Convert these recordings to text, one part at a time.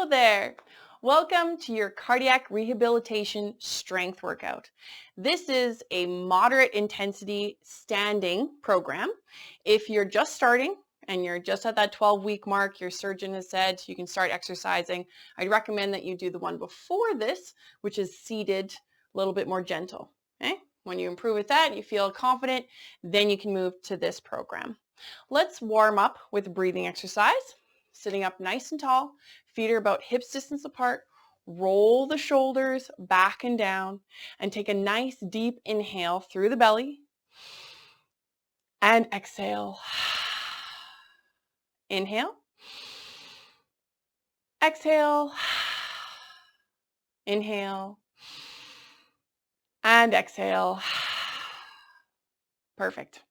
there. Welcome to your cardiac rehabilitation strength workout. This is a moderate intensity standing program. If you're just starting and you're just at that 12-week mark, your surgeon has said you can start exercising, I'd recommend that you do the one before this, which is seated, a little bit more gentle. Okay? When you improve with that, you feel confident, then you can move to this program. Let's warm up with breathing exercise. Sitting up nice and tall, feet are about hips distance apart, roll the shoulders back and down, and take a nice deep inhale through the belly, and exhale. Inhale, exhale, inhale, and exhale. Perfect.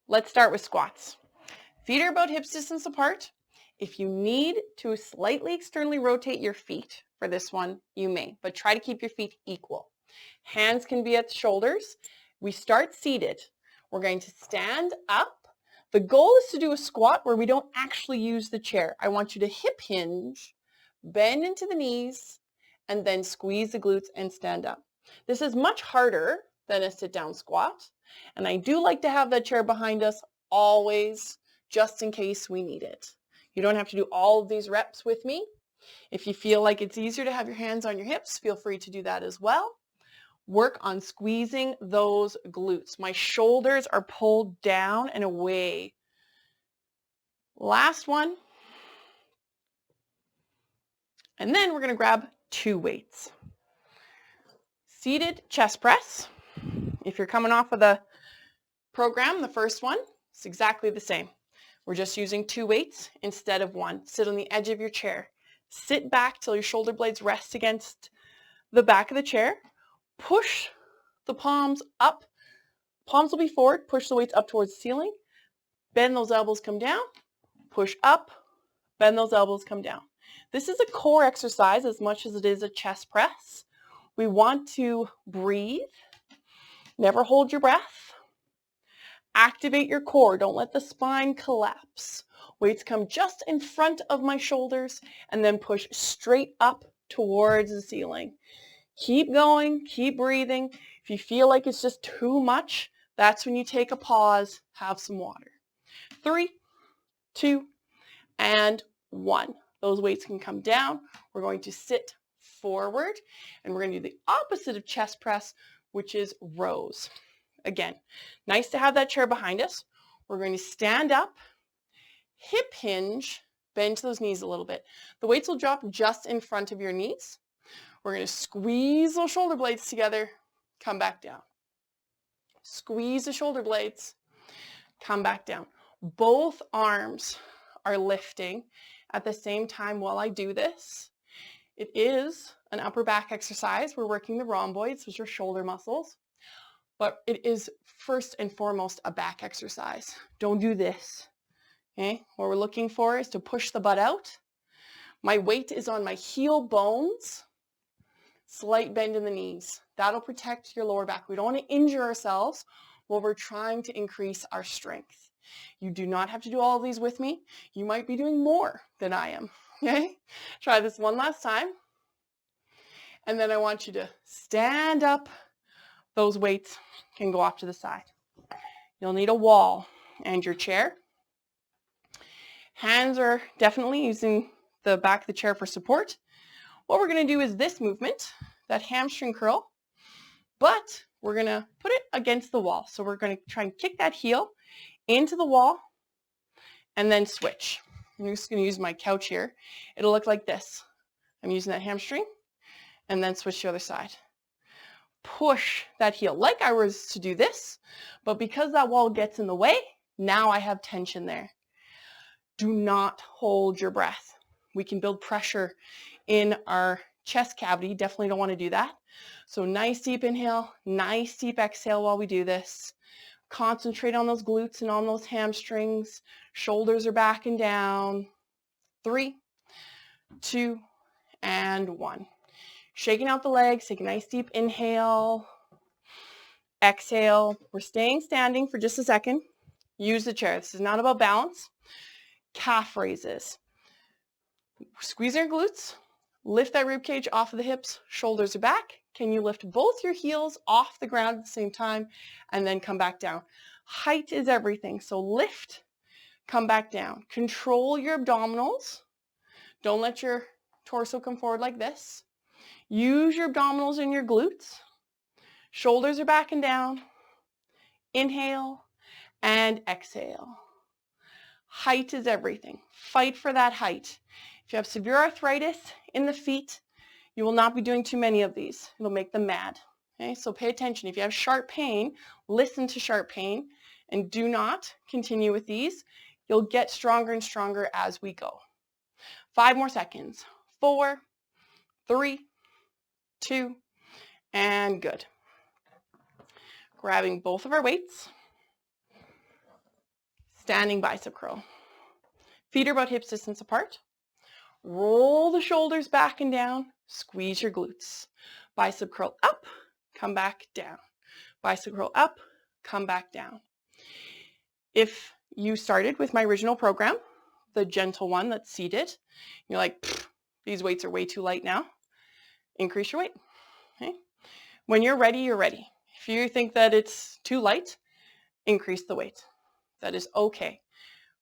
Let's start with squats. Feet are about hips distance apart. If you need to slightly externally rotate your feet for this one, you may, but try to keep your feet equal. Hands can be at the shoulders. We start seated. We're going to stand up. The goal is to do a squat where we don't actually use the chair. I want you to hip hinge, bend into the knees, and then squeeze the glutes and stand up. This is much harder than a sit-down squat, and I do like to have that chair behind us always, just in case we need it. You don't have to do all of these reps with me. If you feel like it's easier to have your hands on your hips, feel free to do that as well. Work on squeezing those glutes. My shoulders are pulled down and away. Last one. And then we're going to grab 2 weights. Seated chest press. If you're coming off of the program, the first one, it's exactly the same. We're just using 2 weights instead of 1. Sit on the edge of your chair. Sit back till your shoulder blades rest against the back of the chair. Push the palms up. Palms will be forward. Push the weights up towards the ceiling. Bend those elbows, come down. Push up. Bend those elbows, come down. This is a core exercise as much as it is a chest press. We want to breathe. Never hold your breath. Activate your core. Don't let the spine collapse. Weights come just in front of my shoulders and then push straight up towards the ceiling. Keep going. Keep breathing. If you feel like it's just too much, that's when you take a pause, have some water. 3, 2, and 1. Those weights can come down. We're going to sit forward, and we're going to do the opposite of chest press, which is rows. Again, nice to have that chair behind us. We're going to stand up, hip hinge, bend to those knees a little bit. The weights will drop just in front of your knees. We're going to squeeze those shoulder blades together, come back down. Squeeze the shoulder blades, come back down. Both arms are lifting at the same time while I do this. It is an upper back exercise. We're working the rhomboids, which are shoulder muscles. But it is first and foremost a back exercise. Don't do this. Okay? What we're looking for is to push the butt out. My weight is on my heel bones. Slight bend in the knees. That'll protect your lower back. We don't want to injure ourselves while we're trying to increase our strength. You do not have to do all of these with me. You might be doing more than I am. Okay? Try this one last time. And then I want you to stand up. Those weights can go off to the side. You'll need a wall and your chair. Hands are definitely using the back of the chair for support. What we're going to do is this movement, that hamstring curl, but we're going to put it against the wall. So we're going to try and kick that heel into the wall and then switch. I'm just going to use my couch here. It'll look like this. I'm using that hamstring and then switch to the other side. Push that heel like I was to do this, but because that wall gets in the way, now I have tension there. Do not hold your breath. We can build pressure in our chest cavity. Definitely don't want to do that. So nice deep inhale, nice deep exhale while we do this. Concentrate on those glutes and on those hamstrings. Shoulders are back and down. 3, 2, and 1. Shaking out the legs, take a nice deep inhale, exhale. We're staying standing for just a second. Use the chair. This is not about balance. Calf raises. Squeeze your glutes, Lift that rib cage off of the hips, shoulders are back. Can you lift both your heels off the ground at the same time and then come back down? Height is everything, so lift, come back down. Control your abdominals. Don't let your torso come forward like this. Use your abdominals and your glutes. Shoulders are back and down. Inhale and exhale. Height is everything. Fight for that height. If you have severe arthritis in the feet, you will not be doing too many of these. It'll make them mad. Okay, so pay attention. If you have sharp pain, listen to sharp pain and do not continue with these. You'll get stronger and stronger as we go. 5 more seconds. 4, 3, 2, and good. Grabbing both of our weights. Standing bicep curl. Feet are about hips distance apart. Roll the shoulders back and down. Squeeze your glutes. Bicep curl up, come back down. Bicep curl up, come back down. If you started with my original program, the gentle one that's seated, you're like, these weights are way too light now, increase your weight. Okay? When you're ready, you're ready. If you think that it's too light, increase the weight. That is okay.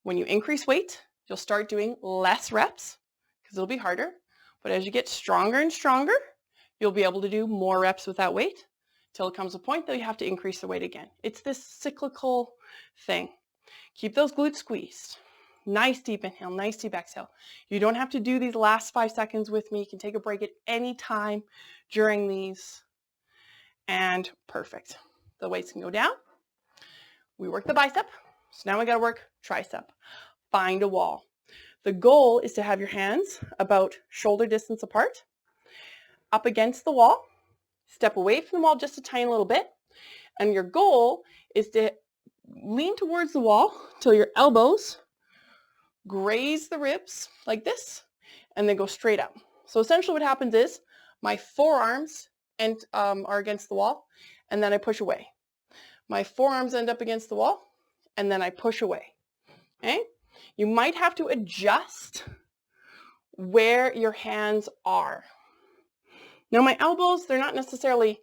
When you increase weight, you'll start doing less reps because it'll be harder. But as you get stronger and stronger, you'll be able to do more reps with that weight till it comes a point that you have to increase the weight again. It's this cyclical thing. Keep those glutes squeezed. Nice deep inhale, nice deep exhale. You don't have to do these last 5 seconds with me. You can take a break at any time during these. And perfect. The weights can go down. We work the bicep. So now we got to work tricep. Find a wall. The goal is to have your hands about shoulder distance apart, up against the wall. Step away from the wall just a tiny little bit. And your goal is to lean towards the wall till your elbows graze the ribs like this, and then go straight up. So essentially what happens is my forearms are against the wall, and then I push away. My forearms end up against the wall, and then I push away. Okay? You might have to adjust where your hands are. Now my elbows, they're not necessarily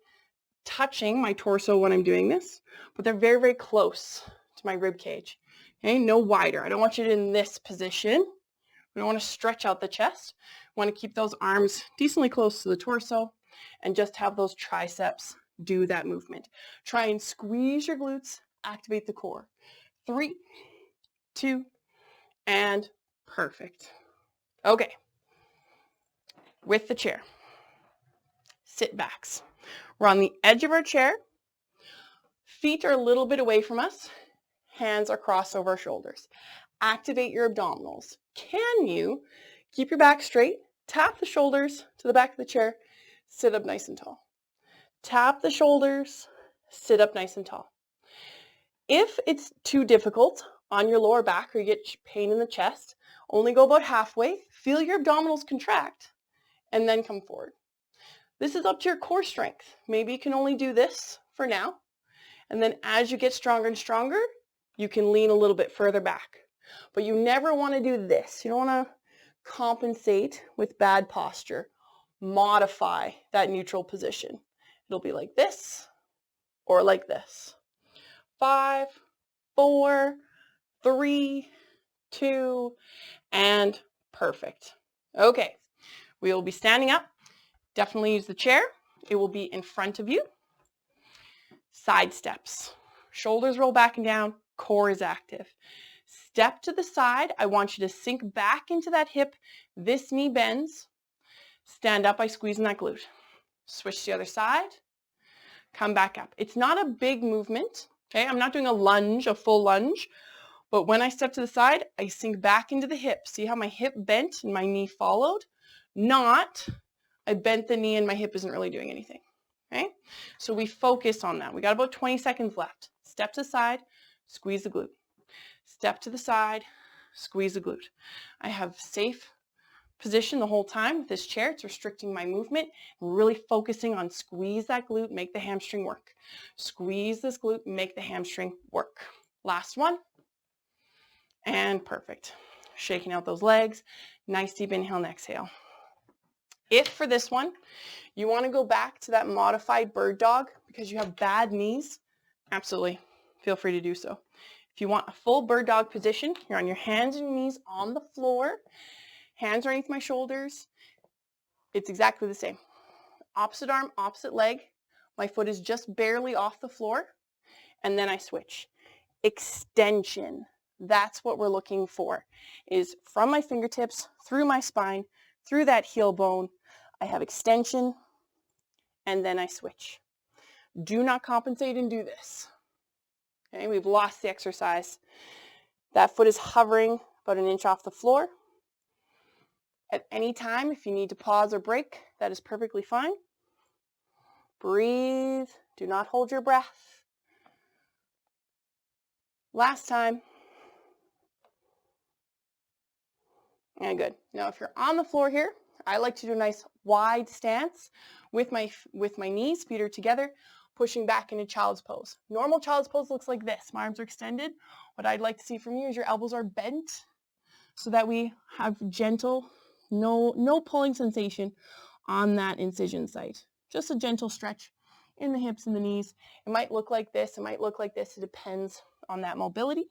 touching my torso when I'm doing this, but they're very, very close to my rib cage. Okay? No wider. I don't want you in this position. We don't want to stretch out the chest. We want to keep those arms decently close to the torso and just have those triceps do that movement. Try and squeeze your glutes, activate the core. 3, 2, and perfect. Okay. With the chair. Sit backs. We're on the edge of our chair. Feet are a little bit away from us. Hands are crossed over our shoulders. Activate your abdominals. Can you keep your back straight? Tap the shoulders to the back of the chair. Sit up nice and tall. Tap the shoulders. Sit up nice and tall. If it's too difficult on your lower back or you get pain in the chest, only go about halfway. Feel your abdominals contract and then come forward. This is up to your core strength. Maybe you can only do this for now. And then as you get stronger and stronger, you can lean a little bit further back. But you never want to do this. You don't want to compensate with bad posture. Modify that neutral position. It'll be like this or like this. 5, 4, 3, 2, and perfect. Okay, we will be standing up. Definitely use the chair. It will be in front of you. Side steps. Shoulders roll back and down. Core is active. Step to the side. I want you to sink back into that hip. This knee bends. Stand up by squeezing that glute. Switch to the other side. Come back up. It's not a big movement. Okay, I'm not doing a lunge, a full lunge. But when I step to the side, I sink back into the hip. See how my hip bent and my knee followed? Not, I bent the knee and my hip isn't really doing anything. Okay? So we focus on that. We got about 20 seconds left. Step to the side, squeeze the glute. Step to the side, squeeze the glute. I have safe position the whole time with this chair. It's restricting my movement. I'm really focusing on squeeze that glute, make the hamstring work. Squeeze this glute, make the hamstring work. Last one. And perfect. Shaking out those legs. Nice deep inhale and exhale. If for this one, you want to go back to that modified bird dog because you have bad knees, absolutely, feel free to do so. If you want a full bird dog position, you're on your hands and knees on the floor, hands underneath my shoulders. It's exactly the same. Opposite arm, opposite leg. My foot is just barely off the floor, and then I switch. Extension. That's what we're looking for, is from my fingertips, through my spine, through that heel bone. I have extension, and then I switch. Do not compensate and do this. Okay, we've lost the exercise. That foot is hovering about an inch off the floor. At any time, if you need to pause or break, that is perfectly fine. Breathe. Do not hold your breath. Last time. And good. Now, if you're on the floor here, I like to do a nice wide stance with my knees, feet are together, pushing back into child's pose. Normal child's pose looks like this. My arms are extended. What I'd like to see from you is your elbows are bent so that we have gentle, no pulling sensation on that incision site. Just a gentle stretch in the hips and the knees. It might look like this. It might look like this. It depends on that mobility.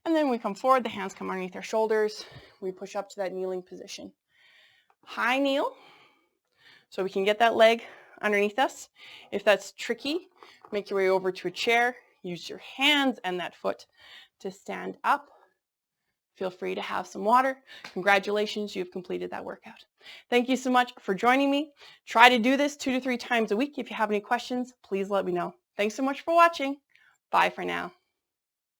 And then we come forward, the hands come underneath our shoulders. We push up to that kneeling position. High kneel, so we can get that leg underneath us. If that's tricky, make your way over to a chair. Use your hands and that foot to stand up. Feel free to have some water. Congratulations, you've completed that workout. Thank you so much for joining me. Try to do this 2 to 3 times a week. If you have any questions, please let me know. Thanks so much for watching. Bye for now.